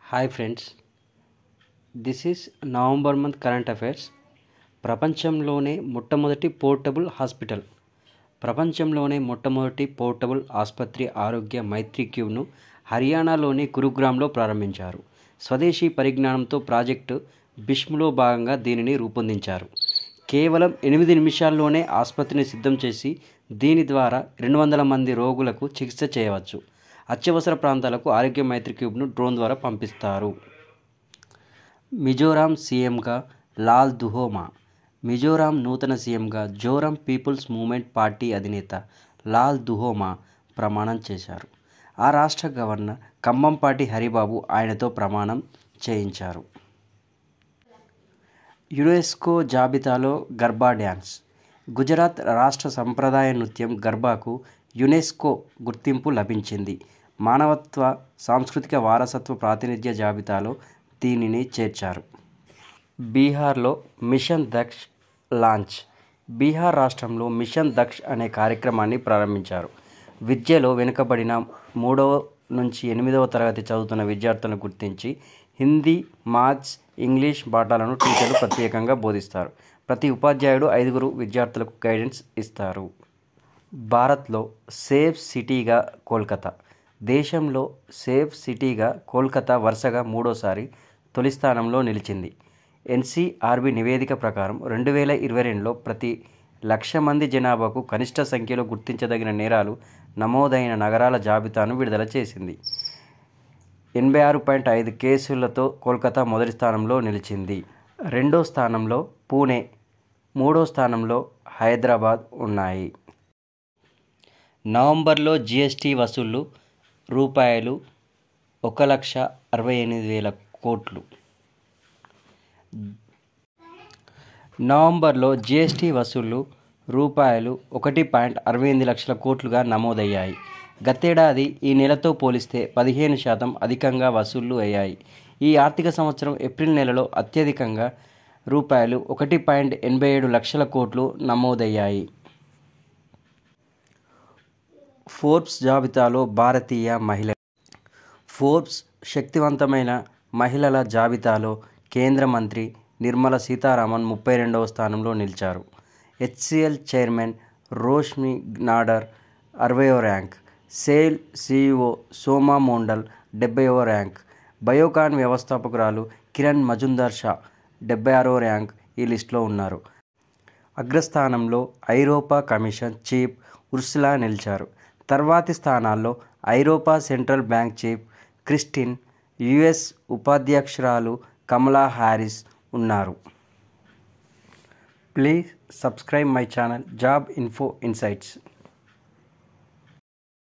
Hi friends, this is November month current affairs. ప్రపంచంలోనే మొట్టమొదటి portable ఆసుపత్రి ఆరోగ్య మైత్రి క్యూబ్ను హర్యానాలోని గురుగ్రామ్లో ప్రారంభించారు. స్వదేశీ పరిజ్ఞానంతో ప్రాజెక్టు బిష్మ్లో భాగంగా దీనిని రూపొందించారు. కేవలం 8 నిమిషాల్లోనే ఆసుపత్రిని సిద్ధం చేసి దీని ద్వారా 200 మంది రోగులకు చికిత్స చేయవచ్చు. అత్యవసర ప్రాంతాలకు ఆరోగ్య మైత్రి క్యూబ్ను డ్రోన్ ద్వారా పంపిస్తారు. మిజోరాం సీఎంగా లాల్ దుహోమా. మిజోరాం నూతన సీఎంగా జోరం పీపుల్స్ మూవ్మెంట్ పార్టీ అధినేత లాల్ దుహోమా ప్రమాణం చేశారు. ఆ రాష్ట్ర గవర్నర్ కంభంపాటి హరిబాబు ఆయనతో ప్రమాణం చేయించారు. యునెస్కో జాబితాలో గర్బా డ్యాన్స్. గుజరాత్ రాష్ట్ర సంప్రదాయ నృత్యం గర్బాకు యునెస్కో గుర్తింపు లభించింది. మానవత్వ సాంస్కృతిక వారసత్వ ప్రాతినిధ్య జాబితాలో దీనిని చేర్చారు. బీహార్లో మిషన్ దక్ష్ లాంచ్. బీహార్ రాష్ట్రంలో మిషన్ దక్ష్ అనే కార్యక్రమాన్ని ప్రారంభించారు. విద్యలో వెనుకబడిన 3వ నుంచి 8వ తరగతి చదువుతున్న విద్యార్థులను గుర్తించి హిందీ, మ్యాథ్స్, ఇంగ్లీష్ పాఠాలను టీచర్లు ప్రత్యేకంగా బోధిస్తారు. ప్రతి ఉపాధ్యాయుడు 5 విద్యార్థులకు గైడెన్స్ ఇస్తారు. భారత్లో సేఫ్ సిటీగా కోల్కతా. దేశంలో సేఫ్ సిటీగా కోల్కతా వరుసగా 3వసారి తొలి స్థానంలో నిలిచింది. ఎన్సీఆర్బీ నివేదిక ప్రకారం 2022లో ప్రతి 1,00,000 మంది జనాభాకు కనిష్ట సంఖ్యలో గుర్తించదగిన నేరాలు నమోదైన నగరాల జాబితాను విడుదల చేసింది. 86.5 కేసులతో కోల్కతా మొదటి స్థానంలో నిలిచింది. 2వ స్థానంలో పూణే, 3వ స్థానంలో హైదరాబాద్ ఉన్నాయి. నవంబర్లో జీఎస్టీ వసూళ్లు రూపాయలు 1,68,000 కోట్లు. నవంబర్లో జీఎస్టీ వసూళ్లు రూపాయలు 1.68 లక్షల కోట్లుగా నమోదయ్యాయి. గతేడాది ఈ నెలతో పోలిస్తే 15% అధికంగా వసూళ్లు అయ్యాయి. ఈ ఆర్థిక సంవత్సరం ఏప్రిల్ నెలలో అత్యధికంగా రూపాయలు 1.87 లక్షల కోట్లు నమోదయ్యాయి. ఫోర్బ్స్ జాబితాలో భారతీయ మహిళ. ఫోర్బ్స్ శక్తివంతమైన మహిళల జాబితాలో కేంద్ర మంత్రి నిర్మలా సీతారామన్ 32వ స్థానంలో నిలిచారు. హెచ్సీఎల్ చైర్మన్ రోష్ని నాడార్ 60వ ర్యాంక్, సెయిల్ సీఈఓ సోమా మోండల్ 70వ ర్యాంక్, బయోకాన్ వ్యవస్థాపకురాలు కిరణ్ మజుందార్ షా 76వ ర్యాంక్ ఈ లిస్టులో ఉన్నారు. అగ్రస్థానంలో ఐరోపా కమిషన్ చీఫ్ ఉర్సులా నిలిచారు. తర్వాతి స్థానాల్లో ఐరోపా central bank chief Christine, US ఉపాధ్యక్షురాలు కమలా హ్యారిస్ ఉన్నారు. Please subscribe my channel job info insights.